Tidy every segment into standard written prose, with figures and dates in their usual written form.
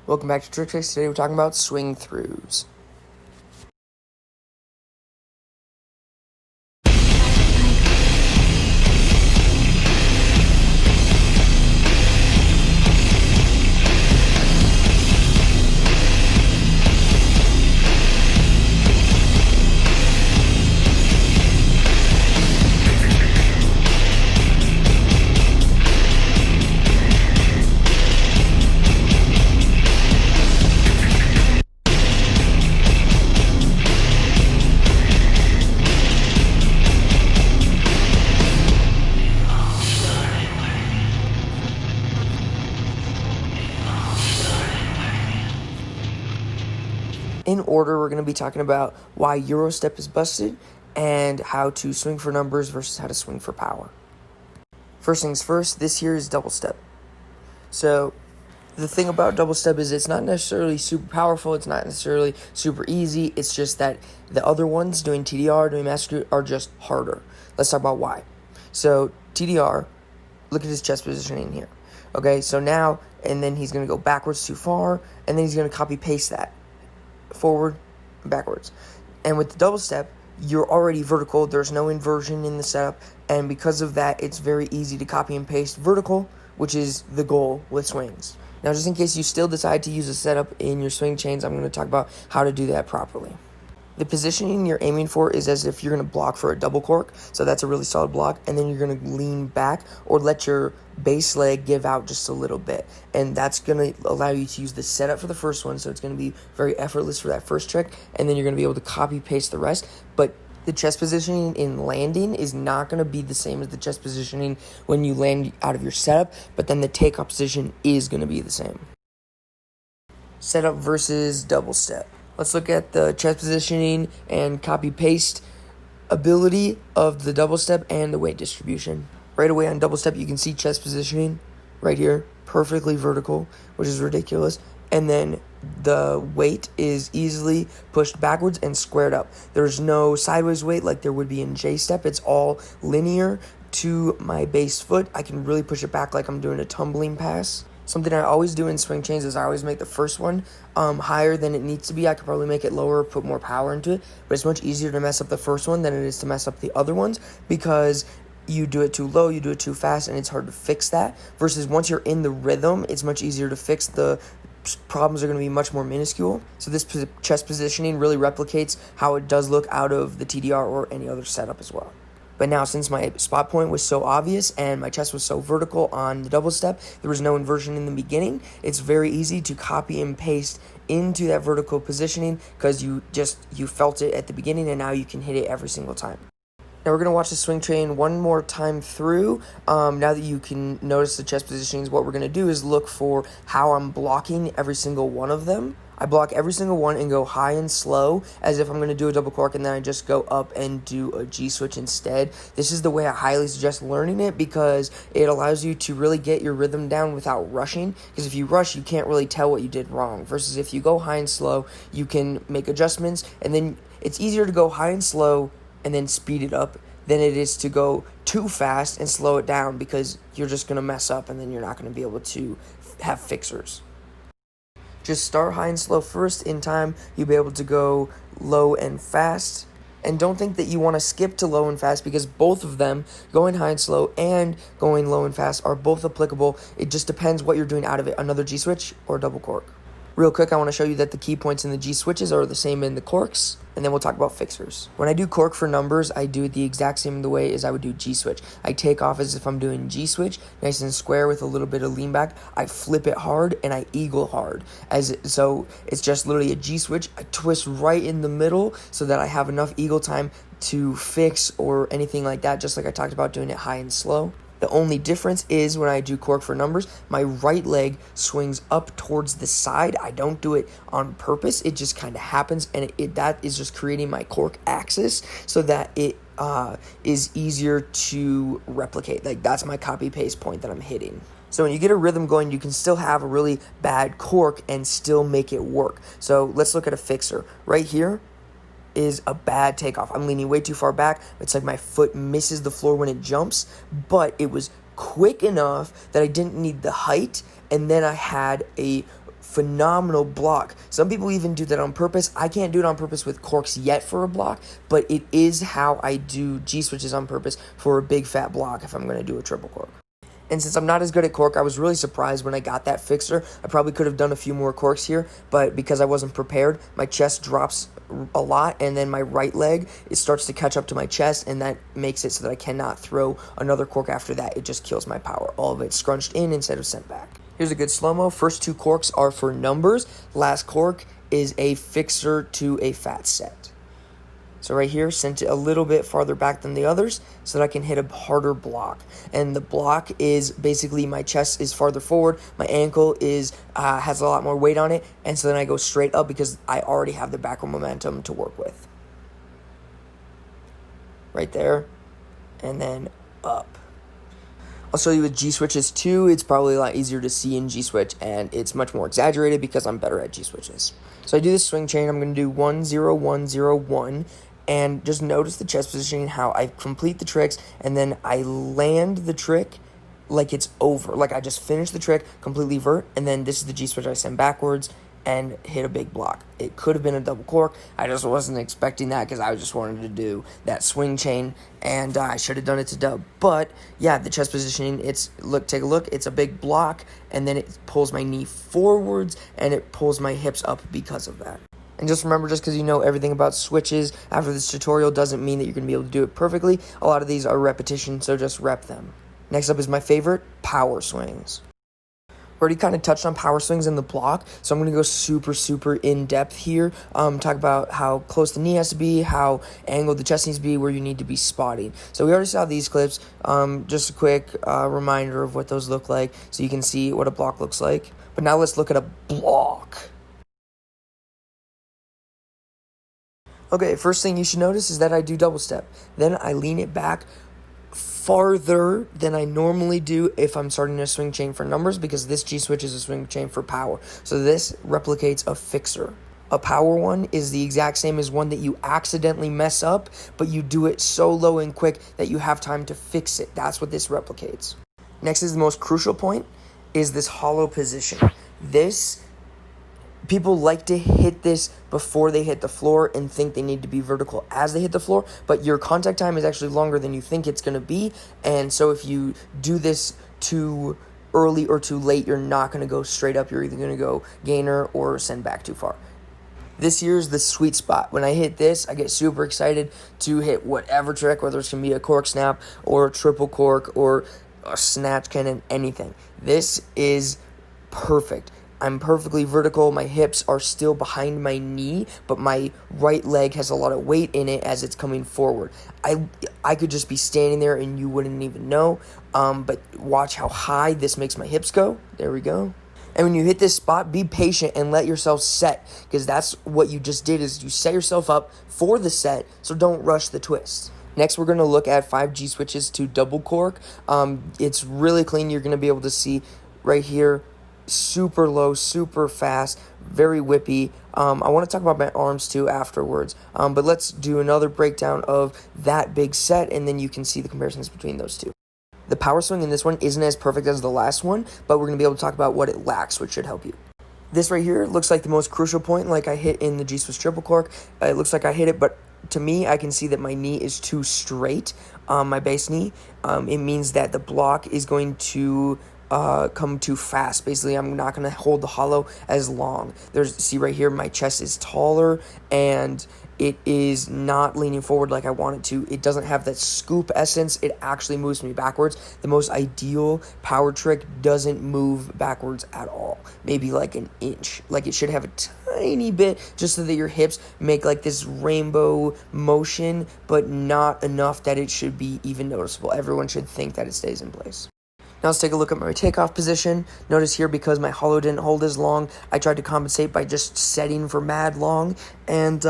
Welcome back to Trick Tricks. Today we're talking about swing throughs. In order, we're going to be talking about why Euro step is busted and how to swing for numbers versus how to swing for power. First things first, this here is double step. So the thing about double step is it's not necessarily super powerful, it's not necessarily super easy, it's just that the other ones, doing TDR, doing master, are just harder. Let's talk about why. So TDR, look at his chest positioning here. Okay, so now, and then he's going to go backwards too far, and then he's going to copy paste that forward and backwards. And with the double step, you're already vertical, there's no inversion in the setup, and because of that, it's very easy to copy and paste vertical, which is the goal with swings. Now, just in case you still decide to use a setup in your swing chains, I'm going to talk about how to do that properly. The positioning you're aiming for is as if you're going to block for a double cork, so that's a really solid block, and then you're going to lean back or let your base leg give out just a little bit, and that's going to allow you to use the setup for the first one, so it's going to be very effortless for that first trick, and then you're going to be able to copy paste the rest. But the chest positioning in landing is not going to be the same as the chest positioning when you land out of your setup, but then the takeoff position is going to be the same. Setup versus double step. Let's look at the chest positioning and copy paste ability of the double step and the weight distribution. Right away on double step, you can see chest positioning right here, perfectly vertical, which is ridiculous. And then the weight is easily pushed backwards and squared up. There's no sideways weight like there would be in J step. It's all linear to my base foot. I can really push it back like I'm doing a tumbling pass. Something I always do in swing chains is I always make the first one higher than it needs to be. I could probably make it lower, put more power into it, but it's much easier to mess up the first one than it is to mess up the other ones because you do it too low, you do it too fast, and it's hard to fix that. Versus once you're in the rhythm, it's much easier to fix. The problems are going to be much more minuscule. So this chest positioning really replicates how it does look out of the TDR or any other setup as well. But now, since my spot point was so obvious and my chest was so vertical on the double step, there was no inversion in the beginning, it's very easy to copy and paste into that vertical positioning because you felt it at the beginning and now you can hit it every single time. Now we're going to watch the swing train one more time through. Now that you can notice the chest positionings, what we're going to do is look for how I'm blocking every single one of them. I block every single one and go high and slow as if I'm going to do a double cork, and then I just go up and do a G switch instead. This is the way I highly suggest learning it because it allows you to really get your rhythm down without rushing, because if you rush, you can't really tell what you did wrong, versus if you go high and slow, you can make adjustments, and then it's easier to go high and slow and then speed it up than it is to go too fast and slow it down, because you're just going to mess up and then you're not going to be able to have fixers. Just start high and slow first. In time, you'll be able to go low and fast. And don't think that you want to skip to low and fast, because both of them, going high and slow and going low and fast, are both applicable. It just depends what you're doing out of it, another G switch or a double cork. Real quick, I want to show you that the key points in the G switches are the same in the corks, and then we'll talk about fixers. When I do cork for numbers, I do it the exact same the way as I would do G switch. I take off as if I'm doing G switch, nice and square with a little bit of lean back. I flip it hard and I eagle hard. So it's just literally a G switch. I twist right in the middle so that I have enough eagle time to fix or anything like that, just like I talked about doing it high and slow. The only difference is when I do cork for numbers, my right leg swings up towards the side. I don't do it on purpose. It just kind of happens, and that is just creating my cork axis so that it is easier to replicate. Like, that's my copy paste point that I'm hitting. So when you get a rhythm going, you can still have a really bad cork and still make it work. So let's look at a fixer. Right here is a bad takeoff. I'm leaning way too far back. It's like my foot misses the floor when it jumps, but it was quick enough that I didn't need the height, and then I had a phenomenal block. Some people even do that on purpose. I can't do it on purpose with corks yet for a block, but it is how I do G-switches on purpose for a big fat block if I'm going to do a triple cork. And since I'm not as good at cork, I was really surprised when I got that fixer. I probably could have done a few more corks here, but because I wasn't prepared, my chest drops a lot, and then my right leg, it starts to catch up to my chest, and that makes it so that I cannot throw another cork after that. It just kills my power. All of it scrunched in instead of sent back. Here's a good slow-mo. First 2 corks are for numbers. Last cork is a fixer to a fat set. So right here, sent it a little bit farther back than the others so that I can hit a harder block. And the block is basically my chest is farther forward, my ankle is has a lot more weight on it, and so then I go straight up because I already have the backward momentum to work with. Right there, and then up. I'll show you with G-switches too. It's probably a lot easier to see in G-switch, and it's much more exaggerated because I'm better at G-switches. So I do this swing chain. I'm going to do 1, 0, 1, 0, 1. And just notice the chest positioning, how I complete the tricks, and then I land the trick like it's over. Like I just finished the trick, completely vert, and then this is the G-switch I send backwards and hit a big block. It could have been a double cork. I just wasn't expecting that because I just wanted to do that swing chain, and I should have done it to dub. But yeah, the chest positioning, take a look, it's a big block, and then it pulls my knee forwards, and it pulls my hips up because of that. And just remember, just because you know everything about switches after this tutorial doesn't mean that you're going to be able to do it perfectly. A lot of these are repetition, so just rep them. Next up is my favorite, power swings. Already kind of touched on power swings in the block, so I'm going to go super in depth here. Talk about how close the knee has to be, how angled the chest needs to be, where you need to be spotting. So we already saw these clips. Just a quick reminder of what those look like so you can see what a block looks like. But now let's look at a block. Okay, first thing you should notice is that I do double step. Then I lean it back farther than I normally do if I'm starting a swing chain for numbers, because this G-switch is a swing chain for power. So this replicates a fixer. A power one is the exact same as one that you accidentally mess up, but you do it so low and quick that you have time to fix it. That's what this replicates. Next is the most crucial point, is this hollow position. People like to hit this before they hit the floor and think they need to be vertical as they hit the floor, but your contact time is actually longer than you think it's going to be, and so if you do this too early or too late, you're not going to go straight up. You're either going to go gainer or send back too far. This here's the sweet spot. When I hit this, I get super excited to hit whatever trick, whether it's going to be a cork snap or a triple cork or a snatch cannon, anything. This is perfect. I'm perfectly vertical. My hips are still behind my knee, but my right leg has a lot of weight in it as it's coming forward. I could just be standing there and you wouldn't even know, but watch how high this makes my hips go. There we go. And when you hit this spot, be patient and let yourself set, because that's what you just did, is you set yourself up for the set, so don't rush the twist. Next, we're going to look at 5 G-switches to double cork. It's really clean. You're going to be able to see right here, super low, super fast, very whippy. I want to talk about my arms too afterwards, but let's do another breakdown of that big set, and then you can see the comparisons between those two. The power swing in this one isn't as perfect as the last one, but we're going to be able to talk about what it lacks, which should help you. This right here looks like the most crucial point, like I hit in the G-switch triple cork. It looks like I hit it, but to me, I can see that my knee is too straight, my base knee. It means that the block is going to come too fast. Basically, I'm not going to hold the hollow as long. See right here, my chest is taller, and it is not leaning forward like I want it to. It doesn't have that scoop essence. It actually moves me backwards. The most ideal power trick doesn't move backwards at all. Maybe like an inch. Like it should have a tiny bit just so that your hips make like this rainbow motion, but not enough that it should be even noticeable. Everyone should think that it stays in place. Now let's take a look at my takeoff position. Notice here, because my hollow didn't hold as long, I tried to compensate by just setting for mad long, and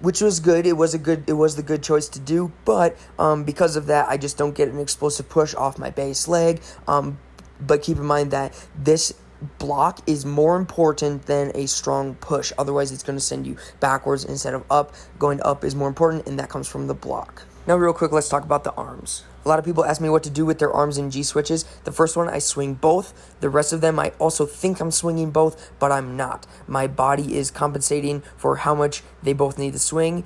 which was good. It was the good choice to do, but because of that, I just don't get an explosive push off my base leg. But keep in mind that this block is more important than a strong push. Otherwise, it's going to send you backwards instead of up. Going up is more important, and that comes from the block. Now, real quick, let's talk about the arms. A lot of people ask me what to do with their arms and G switches. The first one, I swing both. The rest of them, I also think I'm swinging both, but I'm not. My body is compensating for how much they both need to swing.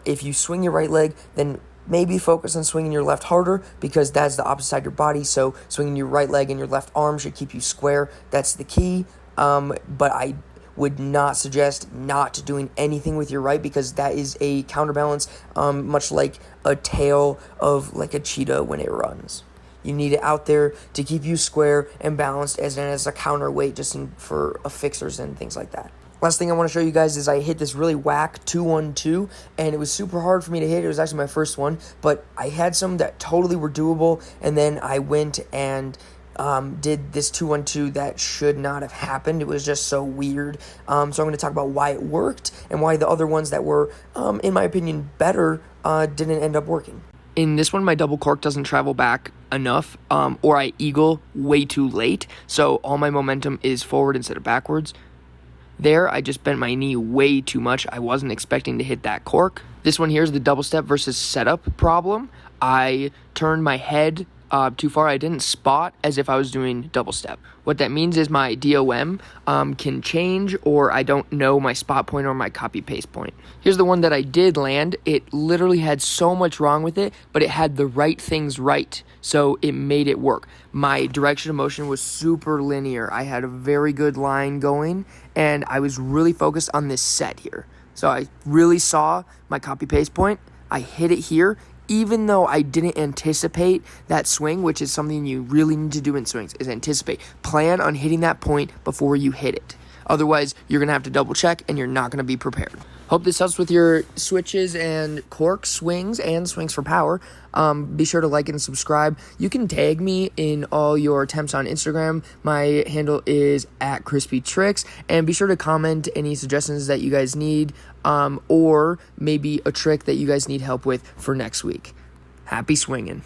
If you swing your right leg, then maybe focus on swinging your left harder, because that's the opposite side of your body. So swinging your right leg and your left arm should keep you square. That's the key. But I would not suggest not doing anything with your right, because that is a counterbalance, much like a tail of like a cheetah when it runs. You need it out there to keep you square and balanced, as a counterweight, just for fixers and things like that. Last thing I want to show you guys is I hit this really whack 2-1-2, and it was super hard for me to hit. It was actually my first one, but I had some that totally were doable, and then I went and did this 2-1-2 that should not have happened. It was just so weird. So I'm going to talk about why it worked and why the other ones that were, in my opinion, better didn't end up working. In this one, my double cork doesn't travel back enough, or I eagle way too late, so all my momentum is forward instead of backwards. There, I just bent my knee way too much. I wasn't expecting to hit that cork. This one here is the double step versus setup problem. I turned my head too far. I didn't spot as if I was doing double step. What that means is my DOM can change, or I don't know my spot point or my copy paste point. Here's the one that I did land. It literally had so much wrong with it, but it had the right things right, so it made it work. My direction of motion was super linear. I had a very good line going, and I was really focused on this set here. So I really saw my copy paste point. I hit it here, even though I didn't anticipate that swing, which is something you really need to do in swings, is anticipate. Plan on hitting that point before you hit it. Otherwise, you're going to have to double check, and you're not going to be prepared. Hope this helps with your switches and cork swings and swings for power. Be sure to like and subscribe. You can tag me in all your attempts on Instagram. My handle is @crispytricks. And be sure to comment any suggestions that you guys need, or maybe a trick that you guys need help with for next week. Happy swinging.